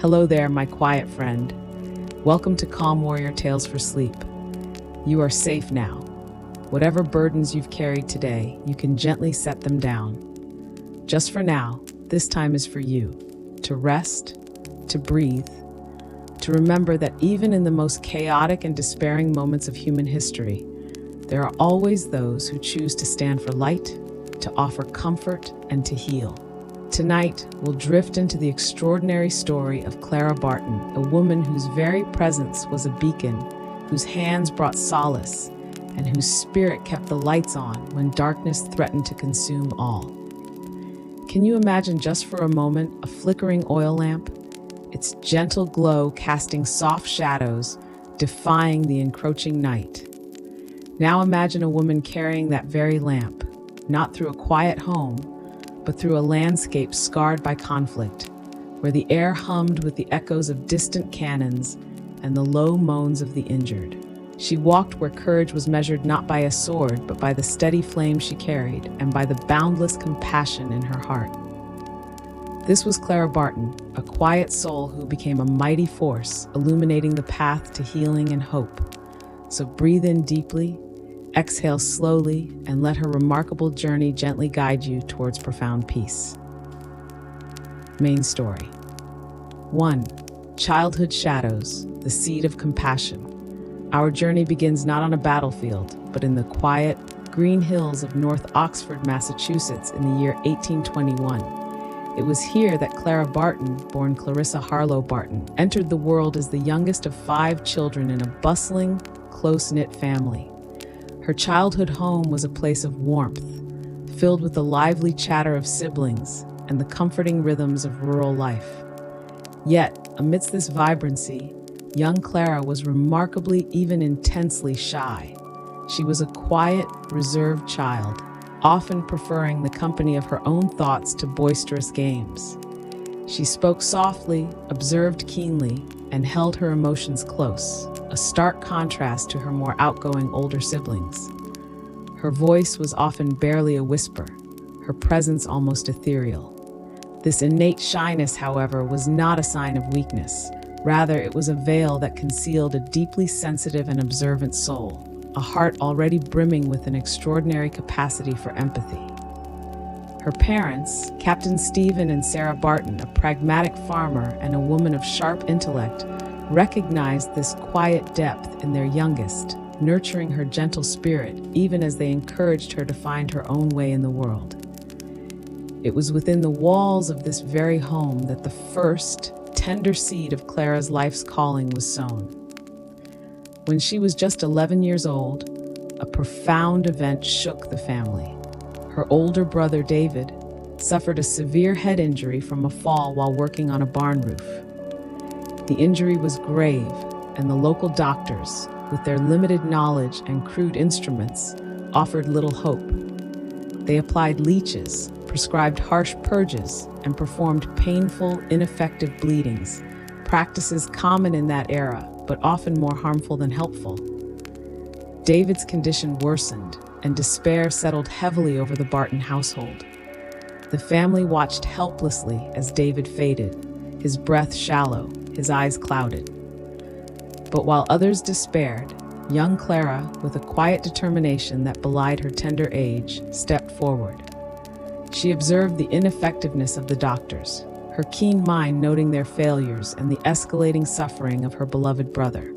Hello there, my quiet friend. Welcome to Calm Warrior Tales for Sleep. You are safe now. Whatever burdens you've carried today, you can gently set them down. Just for now, this time is for you, to rest, to breathe, to remember that even in the most chaotic and despairing moments of human history, there are always those who choose to stand for light, to offer comfort, and to heal. Tonight, we'll drift into the extraordinary story of Clara Barton, a woman whose very presence was a beacon, whose hands brought solace, and whose spirit kept the lights on when darkness threatened to consume all. Can you imagine just for a moment a flickering oil lamp? Its gentle glow casting soft shadows, defying the encroaching night. Now imagine a woman carrying that very lamp, not through a quiet home, but through a landscape scarred by conflict, where the air hummed with the echoes of distant cannons and the low moans of the injured. She walked where courage was measured not by a sword, but by the steady flame she carried and by the boundless compassion in her heart. This was Clara Barton, a quiet soul who became a mighty force, illuminating the path to healing and hope. So breathe in deeply, exhale slowly, and let her remarkable journey gently guide you towards profound peace. Main story. 1. Childhood shadows, the seed of compassion. Our journey begins not on a battlefield, but in the quiet, green hills of North Oxford, Massachusetts in the year 1821. It was here that Clara Barton, born Clarissa Harlow Barton, entered the world as the youngest of 5 children in a bustling, close-knit family. Her childhood home was a place of warmth, filled with the lively chatter of siblings and the comforting rhythms of rural life. Yet, amidst this vibrancy, young Clara was remarkably, even intensely shy. She was a quiet, reserved child, often preferring the company of her own thoughts to boisterous games. She spoke softly, observed keenly, and held her emotions close, a stark contrast to her more outgoing older siblings. Her voice was often barely a whisper, her presence almost ethereal. This innate shyness, however, was not a sign of weakness. Rather, it was a veil that concealed a deeply sensitive and observant soul, a heart already brimming with an extraordinary capacity for empathy. Her parents, Captain Stephen and Sarah Barton, a pragmatic farmer and a woman of sharp intellect, recognized this quiet depth in their youngest, nurturing her gentle spirit even as they encouraged her to find her own way in the world. It was within the walls of this very home that the first, tender seed of Clara's life's calling was sown. When she was just 11 years old, a profound event shook the family. Her older brother, David, suffered a severe head injury from a fall while working on a barn roof. The injury was grave, and the local doctors, with their limited knowledge and crude instruments, offered little hope. They applied leeches, prescribed harsh purges, and performed painful, ineffective bleedings, practices common in that era, but often more harmful than helpful. David's condition worsened, and despair settled heavily over the Barton household. The family watched helplessly as David faded, his breath shallow, his eyes clouded. But while others despaired, young Clara, with a quiet determination that belied her tender age, stepped forward. She observed the ineffectiveness of the doctors, her keen mind noting their failures and the escalating suffering of her beloved brother.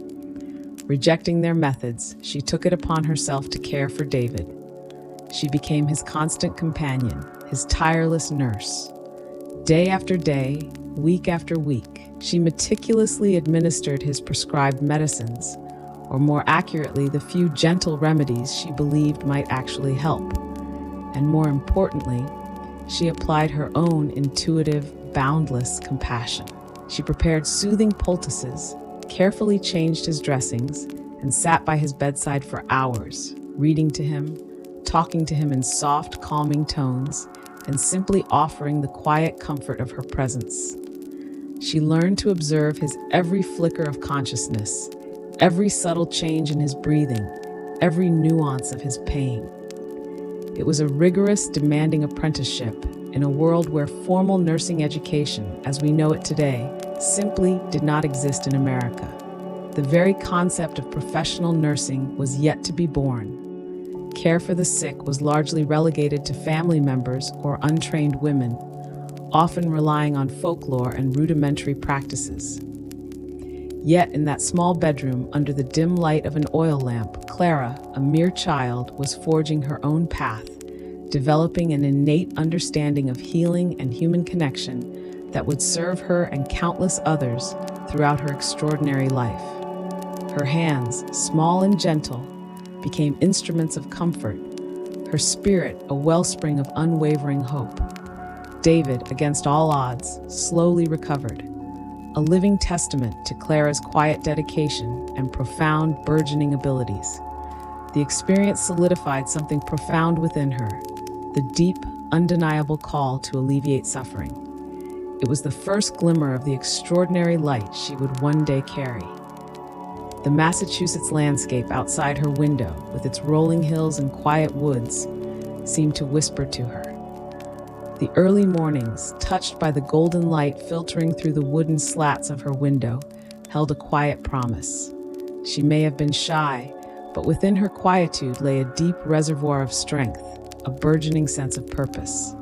Rejecting their methods, she took it upon herself to care for David. She became his constant companion, his tireless nurse. Day after day, week after week, she meticulously administered his prescribed medicines, or more accurately, the few gentle remedies she believed might actually help. And more importantly, she applied her own intuitive, boundless compassion. She prepared soothing poultices, carefully changed his dressings, and sat by his bedside for hours, reading to him, talking to him in soft, calming tones, and simply offering the quiet comfort of her presence. She learned to observe his every flicker of consciousness, every subtle change in his breathing, every nuance of his pain. It was a rigorous, demanding apprenticeship in a world where formal nursing education, as we know it today, simply did not exist in America. The very concept of professional nursing was yet to be born. Care for the sick was largely relegated to family members or untrained women, often relying on folklore and rudimentary practices. Yet in that small bedroom under the dim light of an oil lamp, Clara, a mere child, was forging her own path, developing an innate understanding of healing and human connection that would serve her and countless others throughout her extraordinary life. Her hands, small and gentle, became instruments of comfort, her spirit a wellspring of unwavering hope. David, against all odds, slowly recovered, a living testament to Clara's quiet dedication and profound burgeoning abilities. The experience solidified something profound within her, the deep, undeniable call to alleviate suffering. It was the first glimmer of the extraordinary light she would one day carry. The Massachusetts landscape outside her window, with its rolling hills and quiet woods, seemed to whisper to her. The early mornings, touched by the golden light filtering through the wooden slats of her window, held a quiet promise. She may have been shy, but within her quietude lay a deep reservoir of strength, a burgeoning sense of purpose.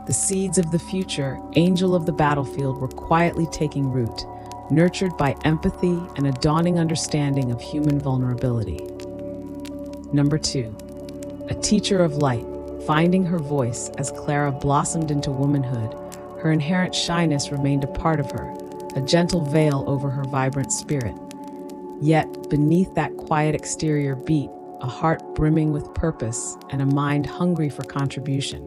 The seeds of the future, angel of the battlefield, were quietly taking root, nurtured by empathy and a dawning understanding of human vulnerability. Number 2, a teacher of light. Finding her voice as Clara blossomed into womanhood, her inherent shyness remained a part of her, a gentle veil over her vibrant spirit. Yet, beneath that quiet exterior beat a heart brimming with purpose and a mind hungry for contribution.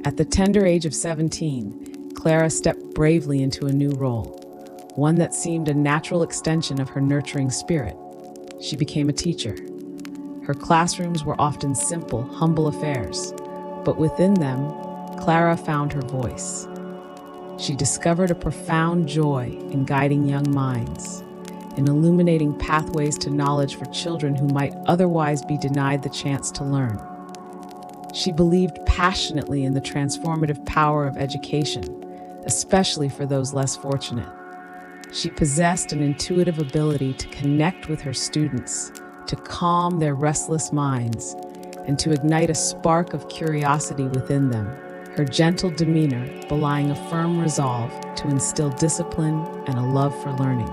At the tender age of 17, Clara stepped bravely into a new role, one that seemed a natural extension of her nurturing spirit. She became a teacher. Her classrooms were often simple, humble affairs, but within them, Clara found her voice. She discovered a profound joy in guiding young minds, in illuminating pathways to knowledge for children who might otherwise be denied the chance to learn. She believed passionately in the transformative power of education, especially for those less fortunate. She possessed an intuitive ability to connect with her students, to calm their restless minds, and to ignite a spark of curiosity within them, her gentle demeanor belying a firm resolve to instill discipline and a love for learning.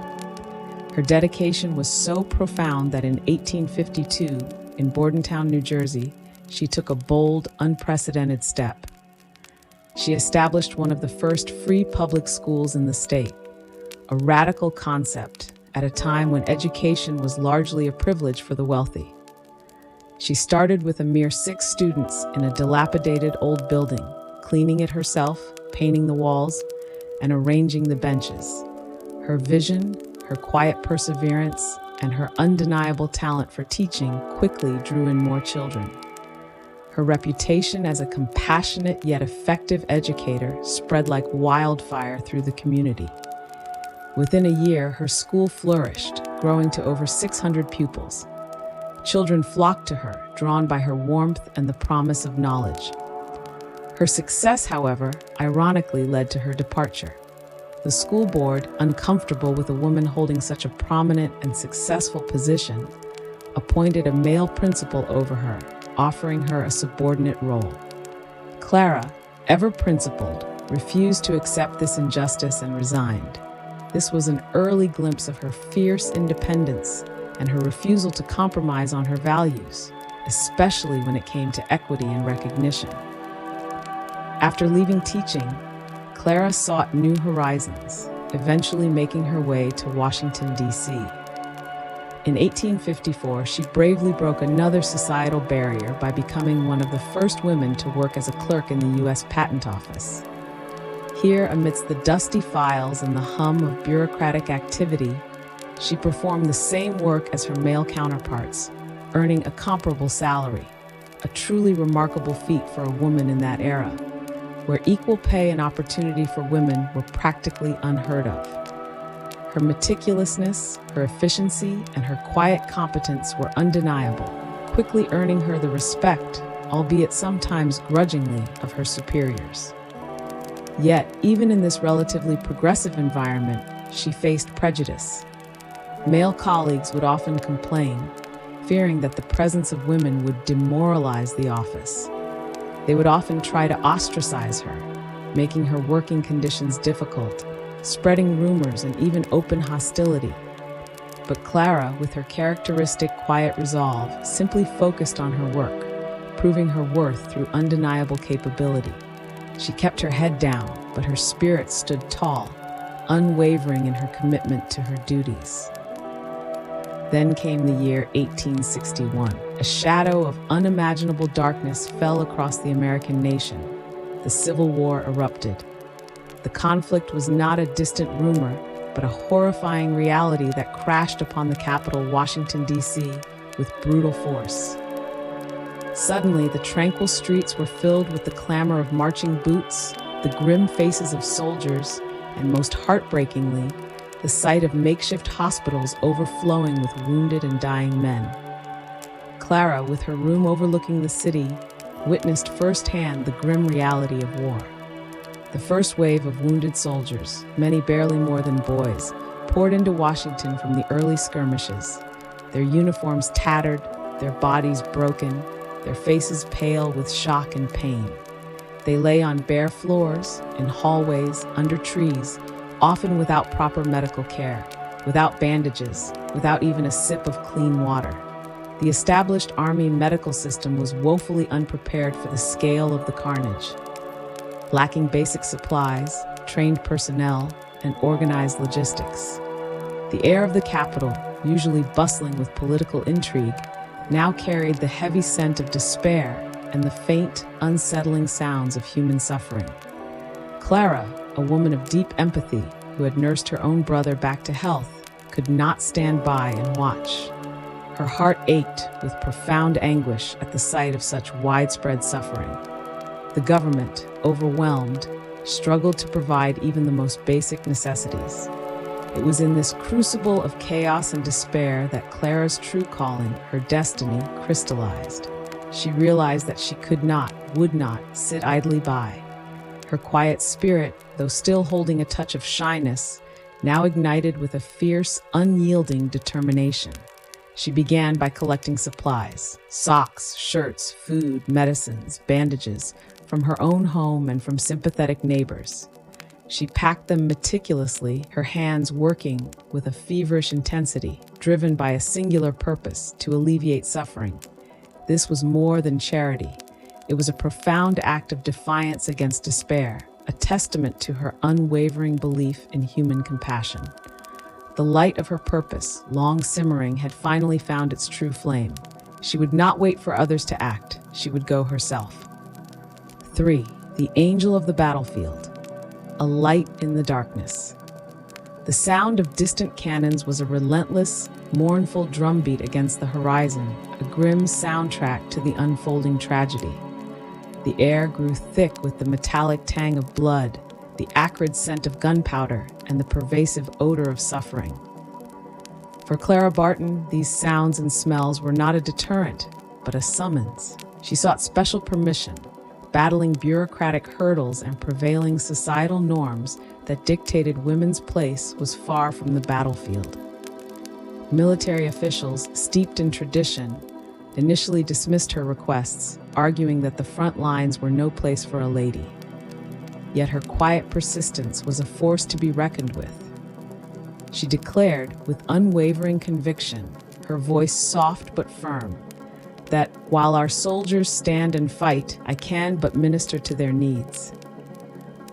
Her dedication was so profound that in 1852, in Bordentown, New Jersey, she took a bold, unprecedented step. She established one of the first free public schools in the state, a radical concept at a time when education was largely a privilege for the wealthy. She started with a mere 6 students in a dilapidated old building, cleaning it herself, painting the walls, and arranging the benches. Her vision, her quiet perseverance, and her undeniable talent for teaching quickly drew in more children. Her reputation as a compassionate yet effective educator spread like wildfire through the community. Within a year, her school flourished, growing to over 600 pupils. Children flocked to her, drawn by her warmth and the promise of knowledge. Her success, however, ironically led to her departure. The school board, uncomfortable with a woman holding such a prominent and successful position, appointed a male principal over her, offering her a subordinate role. Clara, ever principled, refused to accept this injustice and resigned. This was an early glimpse of her fierce independence and her refusal to compromise on her values, especially when it came to equity and recognition. After leaving teaching, Clara sought new horizons, eventually making her way to Washington, D.C. In 1854, she bravely broke another societal barrier by becoming one of the first women to work as a clerk in the U.S. Patent Office. Here, amidst the dusty files and the hum of bureaucratic activity, she performed the same work as her male counterparts, earning a comparable salary, a truly remarkable feat for a woman in that era, where equal pay and opportunity for women were practically unheard of. Her meticulousness, her efficiency, and her quiet competence were undeniable, quickly earning her the respect, albeit sometimes grudgingly, of her superiors. Yet, even in this relatively progressive environment, she faced prejudice. Male colleagues would often complain, fearing that the presence of women would demoralize the office. They would often try to ostracize her, making her working conditions difficult, spreading rumors and even open hostility. But Clara, with her characteristic quiet resolve, simply focused on her work, proving her worth through undeniable capability. She kept her head down, but her spirit stood tall, unwavering in her commitment to her duties. Then came the year 1861. A shadow of unimaginable darkness fell across the American nation. The Civil War erupted. The conflict was not a distant rumor, but a horrifying reality that crashed upon the capital, Washington, D.C., with brutal force. Suddenly, the tranquil streets were filled with the clamor of marching boots, the grim faces of soldiers, and most heartbreakingly, the sight of makeshift hospitals overflowing with wounded and dying men. Clara, with her room overlooking the city, witnessed firsthand the grim reality of war. The first wave of wounded soldiers, many barely more than boys, poured into Washington from the early skirmishes, their uniforms tattered, their bodies broken, their faces pale with shock and pain. They lay on bare floors, in hallways, under trees, often without proper medical care, without bandages, without even a sip of clean water. The established Army medical system was woefully unprepared for the scale of the carnage. Lacking basic supplies, trained personnel, and organized logistics. The air of the capital, usually bustling with political intrigue, now carried the heavy scent of despair and the faint, unsettling sounds of human suffering. Clara, a woman of deep empathy who had nursed her own brother back to health, could not stand by and watch. Her heart ached with profound anguish at the sight of such widespread suffering. The government, overwhelmed, struggled to provide even the most basic necessities. It was in this crucible of chaos and despair that Clara's true calling, her destiny, crystallized. She realized that she would not sit idly by. Her quiet spirit, though still holding a touch of shyness, now ignited with a fierce, unyielding determination. She began by collecting supplies, socks, shirts, food, medicines, bandages, from her own home and from sympathetic neighbors. She packed them meticulously, her hands working with a feverish intensity, driven by a singular purpose: to alleviate suffering. This was more than charity. It was a profound act of defiance against despair, a testament to her unwavering belief in human compassion. The light of her purpose, long simmering, had finally found its true flame. She would not wait for others to act. She would go herself. 3. The Angel of the Battlefield. A light in the darkness. The sound of distant cannons was a relentless, mournful drumbeat against the horizon, a grim soundtrack to the unfolding tragedy. The air grew thick with the metallic tang of blood, the acrid scent of gunpowder, and the pervasive odor of suffering. For Clara Barton, these sounds and smells were not a deterrent, but a summons. She sought special permission, battling bureaucratic hurdles and prevailing societal norms that dictated women's place was far from the battlefield. Military officials, steeped in tradition, initially dismissed her requests, arguing that the front lines were no place for a lady. Yet her quiet persistence was a force to be reckoned with. She declared, with unwavering conviction, her voice soft but firm, that while our soldiers stand and fight, I can but minister to their needs.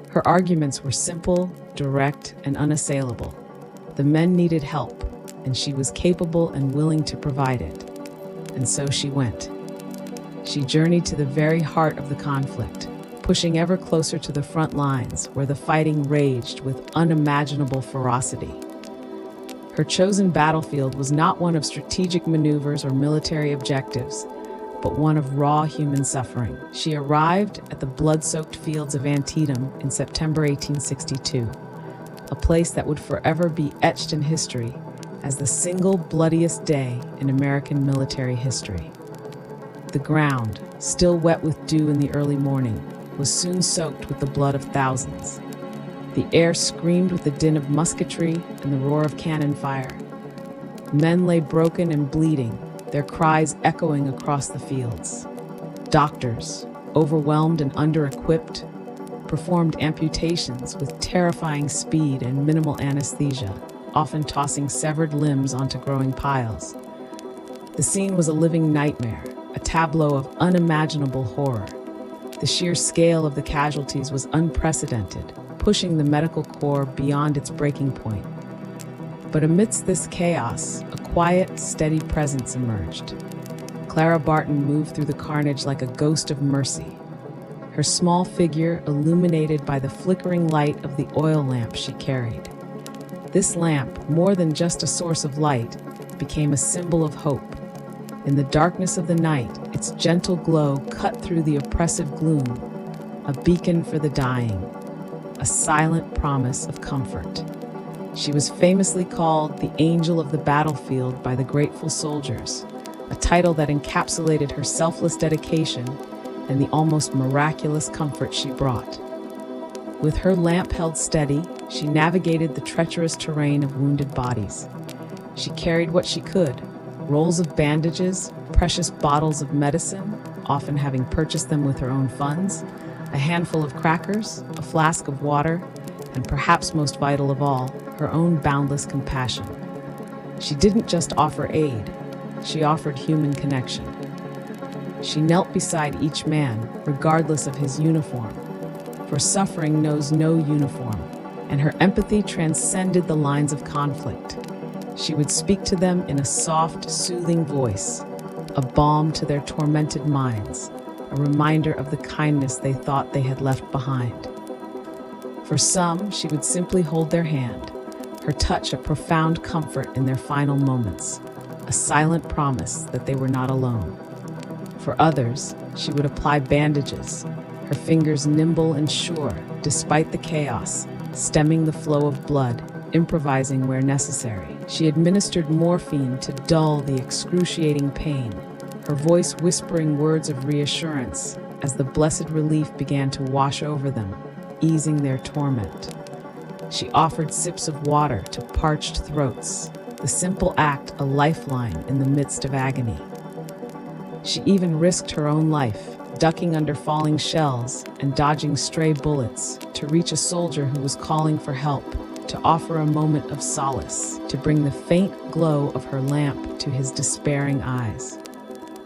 Her arguments were simple, direct, and unassailable. The men needed help, and she was capable and willing to provide it. And so she went. She journeyed to the very heart of the conflict, pushing ever closer to the front lines where the fighting raged with unimaginable ferocity. Her chosen battlefield was not one of strategic maneuvers or military objectives, but one of raw human suffering. She arrived at the blood-soaked fields of Antietam in September 1862, a place that would forever be etched in history as the single bloodiest day in American military history. The ground, still wet with dew in the early morning, was soon soaked with the blood of thousands. The air screamed with the din of musketry and the roar of cannon fire. Men lay broken and bleeding, their cries echoing across the fields. Doctors, overwhelmed and under-equipped, performed amputations with terrifying speed and minimal anesthesia, often tossing severed limbs onto growing piles. The scene was a living nightmare, a tableau of unimaginable horror. The sheer scale of the casualties was unprecedented, pushing the medical corps beyond its breaking point. But amidst this chaos, a quiet, steady presence emerged. Clara Barton moved through the carnage like a ghost of mercy, her small figure illuminated by the flickering light of the oil lamp she carried. This lamp, more than just a source of light, became a symbol of hope. In the darkness of the night, its gentle glow cut through the oppressive gloom, a beacon for the dying, a silent promise of comfort. She was famously called the Angel of the Battlefield by the grateful soldiers, a title that encapsulated her selfless dedication and the almost miraculous comfort she brought. With her lamp held steady, she navigated the treacherous terrain of wounded bodies. She carried what she could: rolls of bandages, precious bottles of medicine, often having purchased them with her own funds, a handful of crackers, a flask of water, and perhaps most vital of all, her own boundless compassion. She didn't just offer aid, she offered human connection. She knelt beside each man, regardless of his uniform, for suffering knows no uniform, and her empathy transcended the lines of conflict. She would speak to them in a soft, soothing voice, a balm to their tormented minds, a reminder of the kindness they thought they had left behind. For some, she would simply hold their hand, her touch a profound comfort in their final moments, a silent promise that they were not alone. For others, she would apply bandages, her fingers nimble and sure, despite the chaos, stemming the flow of blood, improvising where necessary. She administered morphine to dull the excruciating pain, her voice whispering words of reassurance as the blessed relief began to wash over them, easing their torment. She offered sips of water to parched throats, the simple act a lifeline in the midst of agony. She even risked her own life, ducking under falling shells and dodging stray bullets to reach a soldier who was calling for help, to offer a moment of solace, to bring the faint glow of her lamp to his despairing eyes.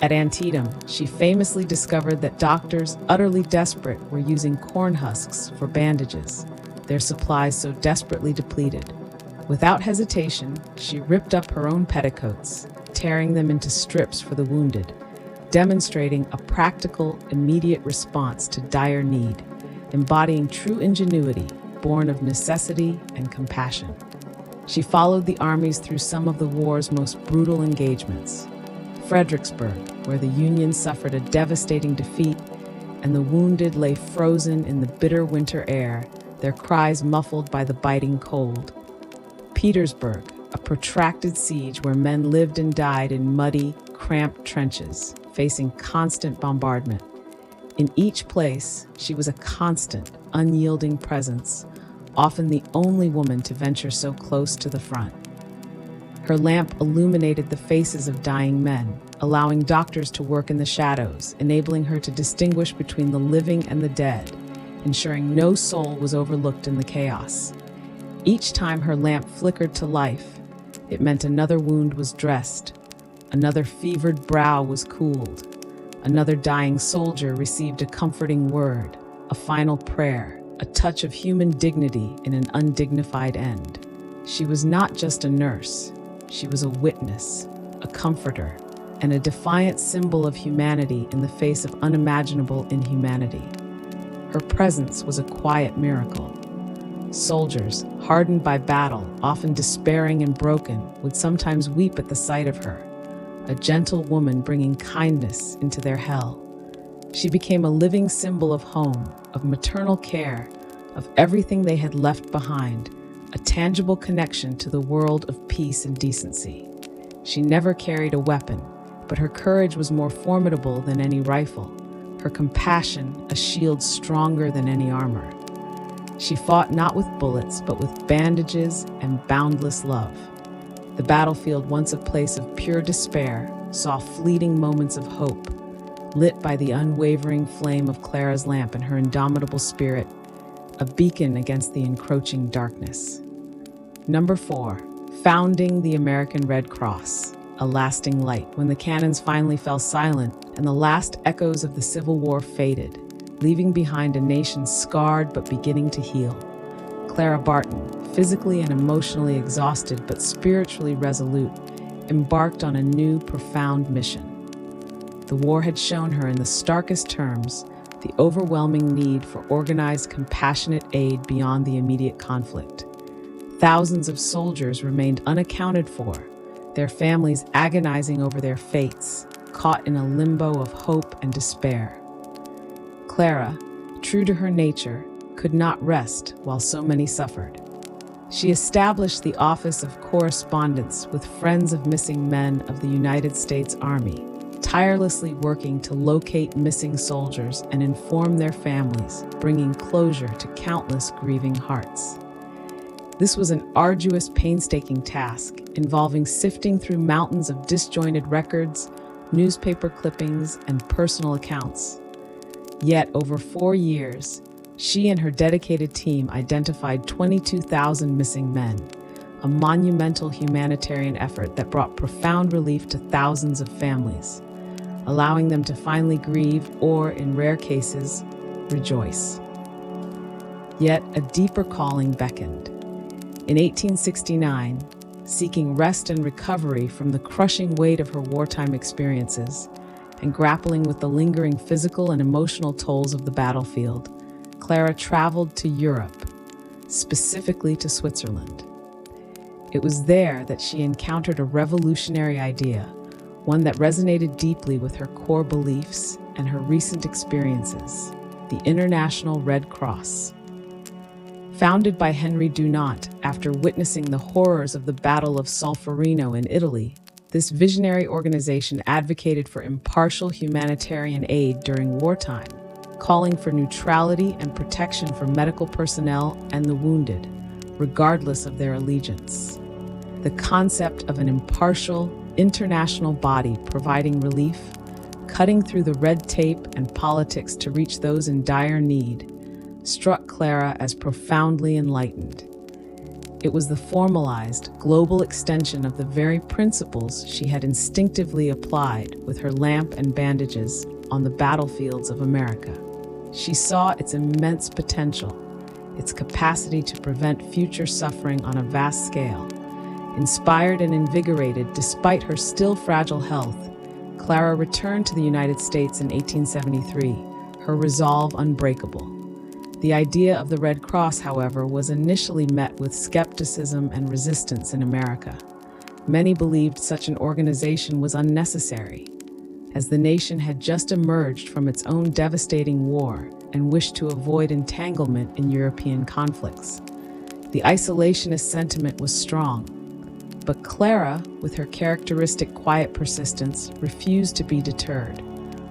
At Antietam, she famously discovered that doctors, utterly desperate, were using corn husks for bandages, their supplies so desperately depleted. Without hesitation, she ripped up her own petticoats, tearing them into strips for the wounded, demonstrating a practical, immediate response to dire need, embodying true ingenuity, born of necessity and compassion. She followed the armies through some of the war's most brutal engagements. Fredericksburg, where the Union suffered a devastating defeat, and the wounded lay frozen in the bitter winter air, their cries muffled by the biting cold. Petersburg, a protracted siege where men lived and died in muddy, cramped trenches, facing constant bombardment. In each place, she was a constant, unyielding presence, often the only woman to venture so close to the front. Her lamp illuminated the faces of dying men, allowing doctors to work in the shadows, enabling her to distinguish between the living and the dead, ensuring no soul was overlooked in the chaos. Each time her lamp flickered to life, it meant another wound was dressed, another fevered brow was cooled, another dying soldier received a comforting word, a final prayer, a touch of human dignity in an undignified end. She was not just a nurse, she was a witness, a comforter, and a defiant symbol of humanity in the face of unimaginable inhumanity. Her presence was a quiet miracle. Soldiers, hardened by battle, often despairing and broken, would sometimes weep at the sight of her, a gentle woman bringing kindness into their hell. She became a living symbol of home, of maternal care, of everything they had left behind, a tangible connection to the world of peace and decency. She never carried a weapon, but her courage was more formidable than any rifle, her compassion a shield stronger than any armor. She fought not with bullets, but with bandages and boundless love. The battlefield, once a place of pure despair, saw fleeting moments of hope, lit by the unwavering flame of Clara's lamp and her indomitable spirit, a beacon against the encroaching darkness. Number 4. Founding the American Red Cross, a lasting light. When the cannons finally fell silent and the last echoes of the Civil War faded, leaving behind a nation scarred but beginning to heal, Clara Barton, physically and emotionally exhausted but spiritually resolute, embarked on a new, profound mission. The war had shown her in the starkest terms the overwhelming need for organized, compassionate aid beyond the immediate conflict. Thousands of soldiers remained unaccounted for, their families agonizing over their fates, caught in a limbo of hope and despair. Clara, true to her nature, could not rest while so many suffered. She established the Office of Correspondence with Friends of Missing Men of the United States Army, tirelessly working to locate missing soldiers and inform their families, bringing closure to countless grieving hearts. This was an arduous, painstaking task, involving sifting through mountains of disjointed records, newspaper clippings, and personal accounts. Yet, over 4 years, she and her dedicated team identified 22,000 missing men, a monumental humanitarian effort that brought profound relief to thousands of families, allowing them to finally grieve or, in rare cases, rejoice. Yet, a deeper calling beckoned. In 1869, seeking rest and recovery from the crushing weight of her wartime experiences and grappling with the lingering physical and emotional tolls of the battlefield, Clara traveled to Europe, specifically to Switzerland. It was there that she encountered a revolutionary idea, one that resonated deeply with her core beliefs and her recent experiences: the International Red Cross. Founded by Henry Dunant after witnessing the horrors of the Battle of Solferino in Italy, this visionary organization advocated for impartial humanitarian aid during wartime, calling for neutrality and protection for medical personnel and the wounded, regardless of their allegiance. The concept of an impartial, international body providing relief, cutting through the red tape and politics to reach those in dire need, struck Clara as profoundly enlightened. It was the formalized, global extension of the very principles she had instinctively applied with her lamp and bandages on the battlefields of America. She saw its immense potential, its capacity to prevent future suffering on a vast scale. Inspired and invigorated despite her still fragile health, Clara returned to the United States in 1873, her resolve unbreakable. The idea of the Red Cross, however, was initially met with skepticism and resistance in America. Many believed such an organization was unnecessary, as the nation had just emerged from its own devastating war and wished to avoid entanglement in European conflicts. The isolationist sentiment was strong, but Clara, with her characteristic quiet persistence, refused to be deterred.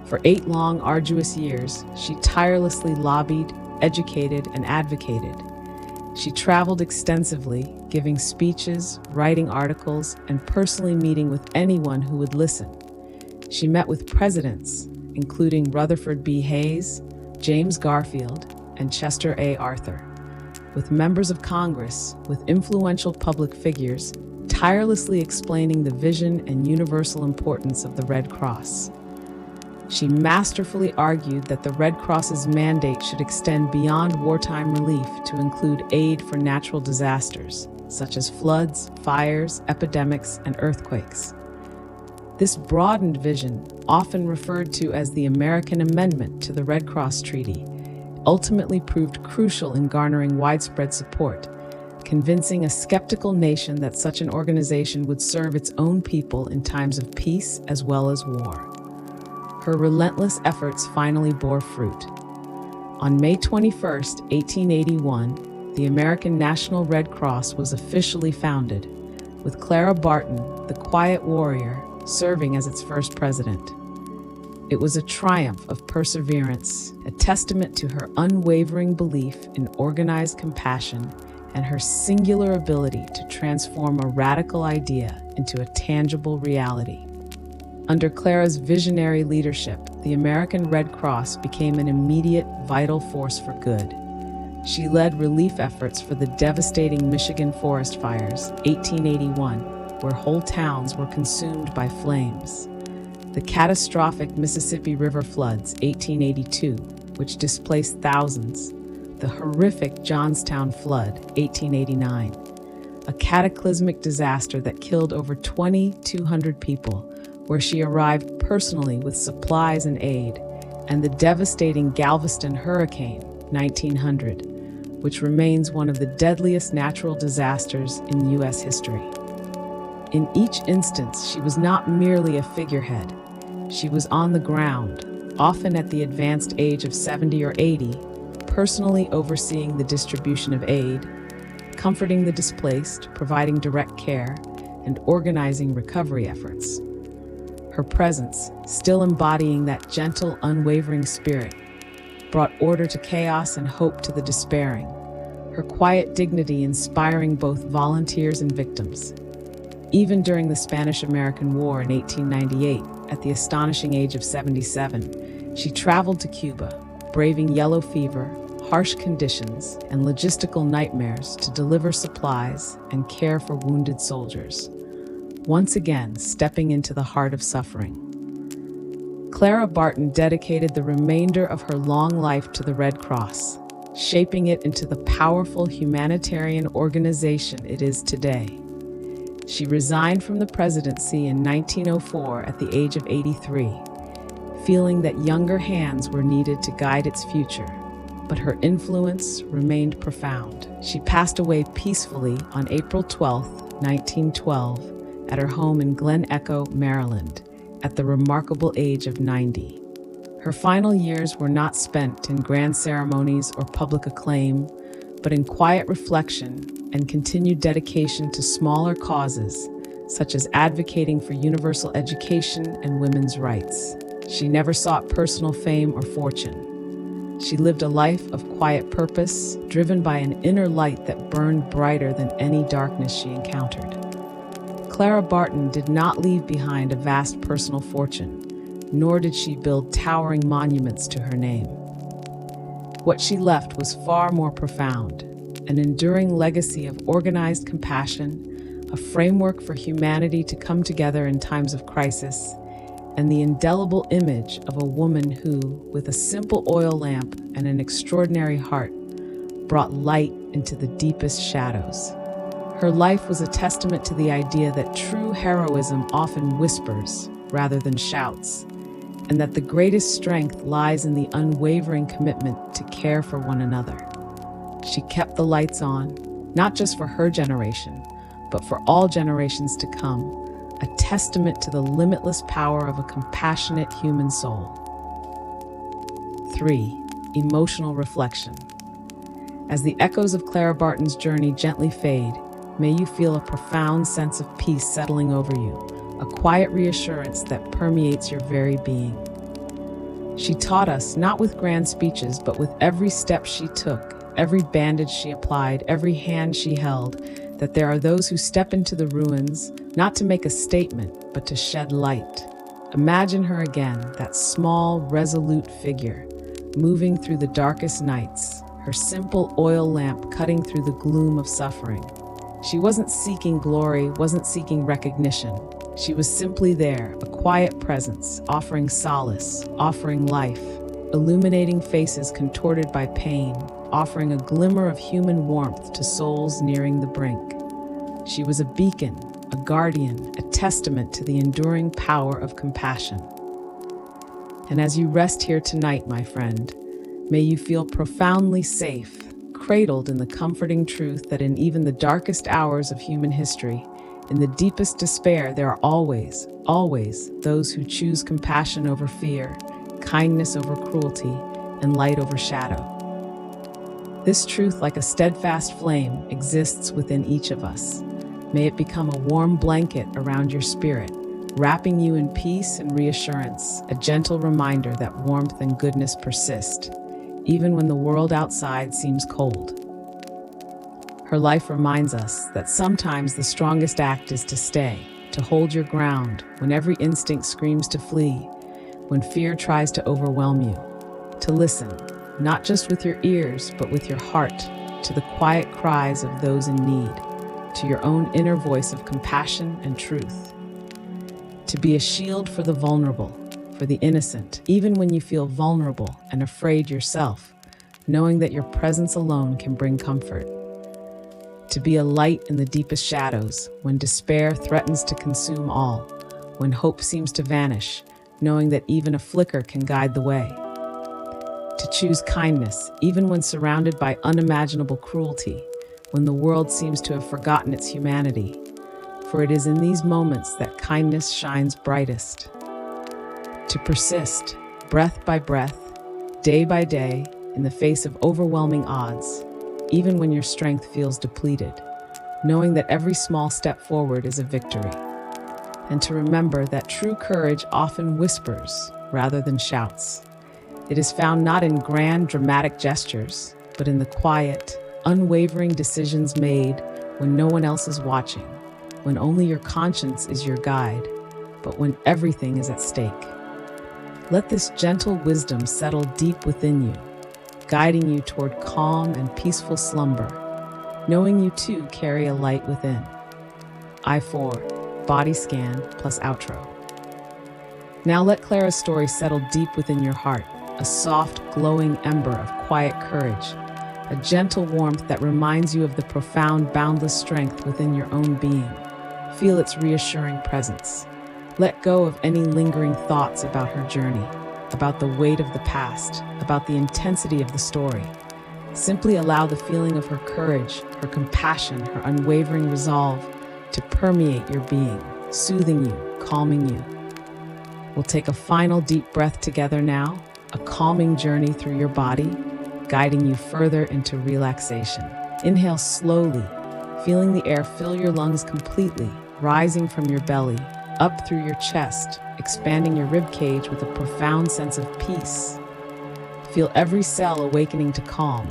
For 8 long, arduous years, she tirelessly lobbied, educated, and advocated. She traveled extensively, giving speeches, writing articles, and personally meeting with anyone who would listen. She met with presidents, including Rutherford B. Hayes, James Garfield, and Chester A. Arthur, with members of Congress, with influential public figures, tirelessly explaining the vision and universal importance of the Red Cross. She masterfully argued that the Red Cross's mandate should extend beyond wartime relief to include aid for natural disasters, such as floods, fires, epidemics, and earthquakes. This broadened vision, often referred to as the American Amendment to the Red Cross Treaty, ultimately proved crucial in garnering widespread support, convincing a skeptical nation that such an organization would serve its own people in times of peace as well as war. Her relentless efforts finally bore fruit. On May 21, 1881, the American National Red Cross was officially founded, with Clara Barton, the quiet warrior, serving as its first president. It was a triumph of perseverance, a testament to her unwavering belief in organized compassion and her singular ability to transform a radical idea into a tangible reality. Under Clara's visionary leadership, the American Red Cross became an immediate, vital force for good. She led relief efforts for the devastating Michigan forest fires, 1881, where whole towns were consumed by flames. The catastrophic Mississippi River floods, 1882, which displaced thousands. The horrific Johnstown flood, 1889, a cataclysmic disaster that killed over 2,200 people, where she arrived personally with supplies and aid, and the devastating Galveston hurricane, 1900, which remains one of the deadliest natural disasters in U.S. history. In each instance, she was not merely a figurehead. She was on the ground, often at the advanced age of 70 or 80, personally overseeing the distribution of aid, comforting the displaced, providing direct care, and organizing recovery efforts. Her presence, still embodying that gentle, unwavering spirit, brought order to chaos and hope to the despairing, her quiet dignity inspiring both volunteers and victims. Even during the Spanish-American War in 1898, at the astonishing age of 77, she traveled to Cuba, braving yellow fever, harsh conditions, and logistical nightmares to deliver supplies and care for wounded soldiers, once again stepping into the heart of suffering. Clara Barton dedicated the remainder of her long life to the Red Cross, shaping it into the powerful humanitarian organization it is today. She resigned from the presidency in 1904 at the age of 83, feeling that younger hands were needed to guide its future. But her influence remained profound. She passed away peacefully on April 12, 1912, at her home in Glen Echo, Maryland, at the remarkable age of 90. Her final years were not spent in grand ceremonies or public acclaim, but in quiet reflection and continued dedication to smaller causes, such as advocating for universal education and women's rights. She never sought personal fame or fortune. She lived a life of quiet purpose, driven by an inner light that burned brighter than any darkness she encountered. Clara Barton did not leave behind a vast personal fortune, nor did she build towering monuments to her name. What she left was far more profound, an enduring legacy of organized compassion, a framework for humanity to come together in times of crisis, and the indelible image of a woman who, with a simple oil lamp and an extraordinary heart, brought light into the deepest shadows. Her life was a testament to the idea that true heroism often whispers rather than shouts, and that the greatest strength lies in the unwavering commitment to care for one another. She kept the lights on, not just for her generation, but for all generations to come, a testament to the limitless power of a compassionate human soul. 3. Emotional reflection. As the echoes of Clara Barton's journey gently fade, may you feel a profound sense of peace settling over you, a quiet reassurance that permeates your very being. She taught us, not with grand speeches, but with every step she took, every bandage she applied, every hand she held, that there are those who step into the ruins, not to make a statement, but to shed light. Imagine her again, that small, resolute figure, moving through the darkest nights, her simple oil lamp cutting through the gloom of suffering. She wasn't seeking glory, wasn't seeking recognition. She was simply there, a quiet presence, offering solace, offering life, illuminating faces contorted by pain, offering a glimmer of human warmth to souls nearing the brink. She was a beacon, a guardian, a testament to the enduring power of compassion. And as you rest here tonight, my friend, may you feel profoundly safe, cradled in the comforting truth that in even the darkest hours of human history, in the deepest despair, there are always, always those who choose compassion over fear, kindness over cruelty, and light over shadow. This truth, like a steadfast flame, exists within each of us. May it become a warm blanket around your spirit, wrapping you in peace and reassurance, a gentle reminder that warmth and goodness persist, even when the world outside seems cold. Her life reminds us that sometimes the strongest act is to stay, to hold your ground when every instinct screams to flee, when fear tries to overwhelm you, to listen, not just with your ears, but with your heart, to the quiet cries of those in need, to your own inner voice of compassion and truth. To be a shield for the vulnerable, for the innocent, even when you feel vulnerable and afraid yourself, knowing that your presence alone can bring comfort. To be a light in the deepest shadows, when despair threatens to consume all, when hope seems to vanish, knowing that even a flicker can guide the way. To choose kindness, even when surrounded by unimaginable cruelty, when the world seems to have forgotten its humanity. For it is in these moments that kindness shines brightest. To persist, breath by breath, day by day, in the face of overwhelming odds, even when your strength feels depleted, knowing that every small step forward is a victory. And to remember that true courage often whispers rather than shouts. It is found not in grand, dramatic gestures, but in the quiet, unwavering decisions made when no one else is watching, when only your conscience is your guide, but when everything is at stake. Let this gentle wisdom settle deep within you, guiding you toward calm and peaceful slumber, knowing you too carry a light within. I4, body scan plus outro. Now let Clara's story settle deep within your heart, a soft, glowing ember of quiet courage, a gentle warmth that reminds you of the profound, boundless strength within your own being. Feel its reassuring presence. Let go of any lingering thoughts about her journey, about the weight of the past, about the intensity of the story. Simply allow the feeling of her courage, her compassion, her unwavering resolve to permeate your being, soothing you, calming you. We'll take a final deep breath together now, a calming journey through your body, guiding you further into relaxation. Inhale slowly, feeling the air fill your lungs completely, rising from your belly, up through your chest, expanding your rib cage with a profound sense of peace. Feel every cell awakening to calm.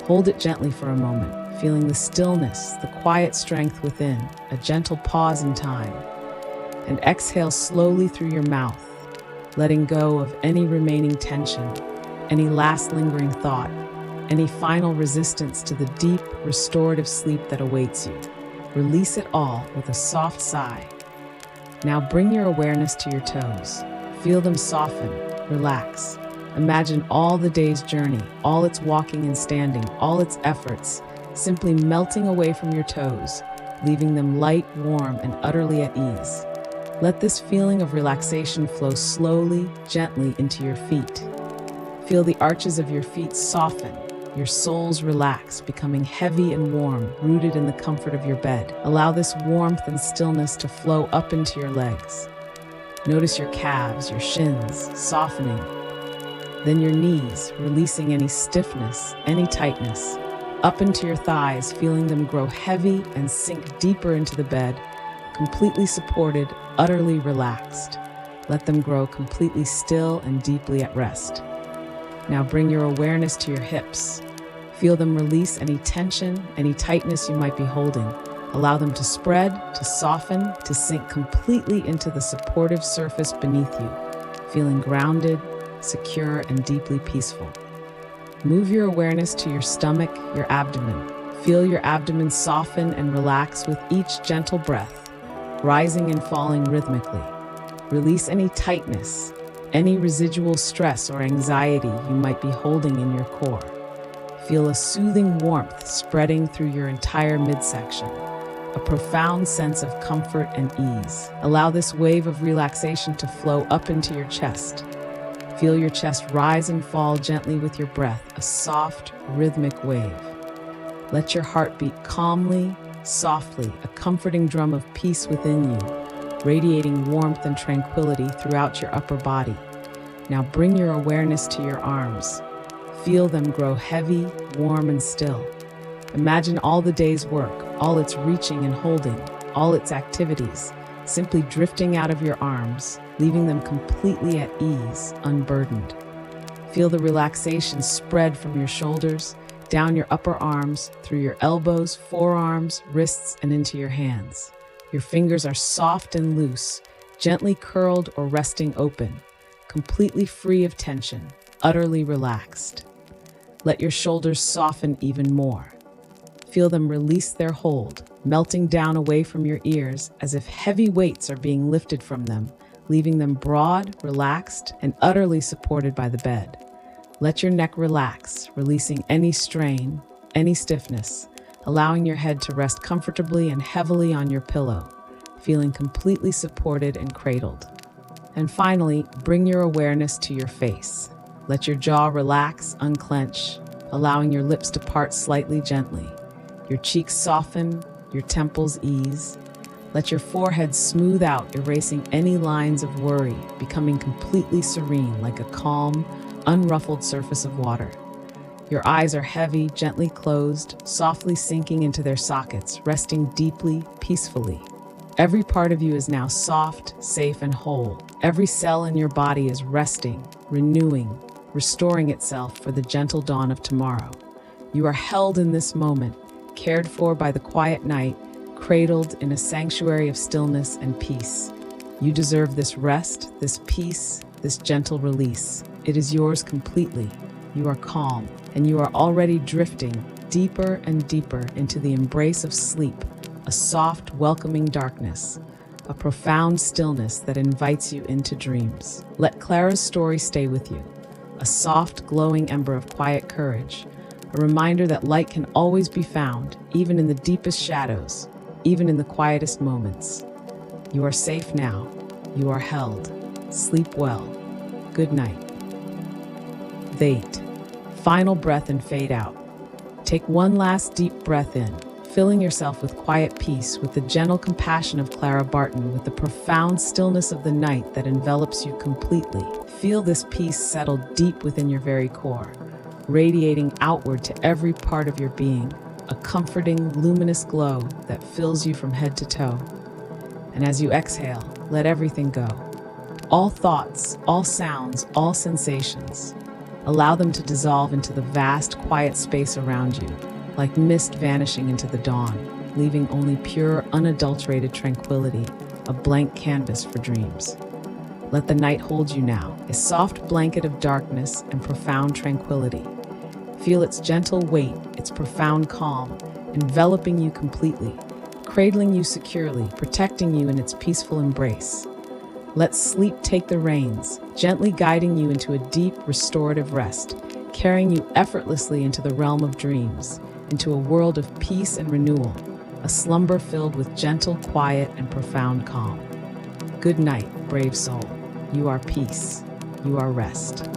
Hold it gently for a moment, feeling the stillness, the quiet strength within, a gentle pause in time. And exhale slowly through your mouth, letting go of any remaining tension, any last lingering thought, any final resistance to the deep, restorative sleep that awaits you. Release it all with a soft sigh. Now bring your awareness to your toes. Feel them soften, relax. Imagine all the day's journey, all its walking and standing, all its efforts, simply melting away from your toes, leaving them light, warm, and utterly at ease. Let this feeling of relaxation flow slowly, gently into your feet. Feel the arches of your feet soften, your soles relax, becoming heavy and warm, rooted in the comfort of your bed. Allow this warmth and stillness to flow up into your legs. Notice your calves, your shins, softening. Then your knees, releasing any stiffness, any tightness. Up into your thighs, feeling them grow heavy and sink deeper into the bed, completely supported, utterly relaxed. Let them grow completely still and deeply at rest. Now bring your awareness to your hips. Feel them release any tension, any tightness you might be holding. Allow them to spread, to soften, to sink completely into the supportive surface beneath you, feeling grounded, secure, and deeply peaceful. Move your awareness to your stomach, your abdomen. Feel your abdomen soften and relax with each gentle breath, rising and falling rhythmically. Release any tightness, any residual stress or anxiety you might be holding in your core. Feel a soothing warmth spreading through your entire midsection, a profound sense of comfort and ease. Allow this wave of relaxation to flow up into your chest. Feel your chest rise and fall gently with your breath, a soft, rhythmic wave. Let your heart beat calmly, softly, a comforting drum of peace within you, radiating warmth and tranquility throughout your upper body. Now bring your awareness to your arms. Feel them grow heavy, warm, and still. Imagine all the day's work, all its reaching and holding, all its activities, simply drifting out of your arms, leaving them completely at ease, unburdened. Feel the relaxation spread from your shoulders, down your upper arms, through your elbows, forearms, wrists, and into your hands. Your fingers are soft and loose, gently curled or resting open, completely free of tension, utterly relaxed. Let your shoulders soften even more. Feel them release their hold, melting down away from your ears as if heavy weights are being lifted from them, leaving them broad, relaxed, and utterly supported by the bed. Let your neck relax, releasing any strain, any stiffness, allowing your head to rest comfortably and heavily on your pillow, feeling completely supported and cradled. And finally, bring your awareness to your face. Let your jaw relax, unclench, allowing your lips to part slightly gently. Your cheeks soften, your temples ease. Let your forehead smooth out, erasing any lines of worry, becoming completely serene like a calm, unruffled surface of water. Your eyes are heavy, gently closed, softly sinking into their sockets, resting deeply, peacefully. Every part of you is now soft, safe, and whole. Every cell in your body is resting, renewing, restoring itself for the gentle dawn of tomorrow. You are held in this moment, cared for by the quiet night, cradled in a sanctuary of stillness and peace. You deserve this rest, this peace, this gentle release. It is yours completely. You are calm, and you are already drifting deeper and deeper into the embrace of sleep, a soft, welcoming darkness, a profound stillness that invites you into dreams. Let Clara's story stay with you, a soft, glowing ember of quiet courage, a reminder that light can always be found, even in the deepest shadows, even in the quietest moments. You are safe now. You are held. Sleep well. Good night. Wait. Final breath and fade out. Take one last deep breath in, filling yourself with quiet peace, with the gentle compassion of Clara Barton, with the profound stillness of the night that envelops you completely. Feel this peace settle deep within your very core, radiating outward to every part of your being, a comforting, luminous glow that fills you from head to toe. And as you exhale, let everything go. All thoughts, all sounds, all sensations. Allow them to dissolve into the vast, quiet space around you, like mist vanishing into the dawn, leaving only pure, unadulterated tranquility, a blank canvas for dreams. Let the night hold you now, a soft blanket of darkness and profound tranquility. Feel its gentle weight, its profound calm, enveloping you completely, cradling you securely, protecting you in its peaceful embrace. Let sleep take the reins, gently guiding you into a deep, restorative rest, carrying you effortlessly into the realm of dreams, into a world of peace and renewal, a slumber filled with gentle quiet and profound calm. Good night, brave soul. You are peace. You are rest.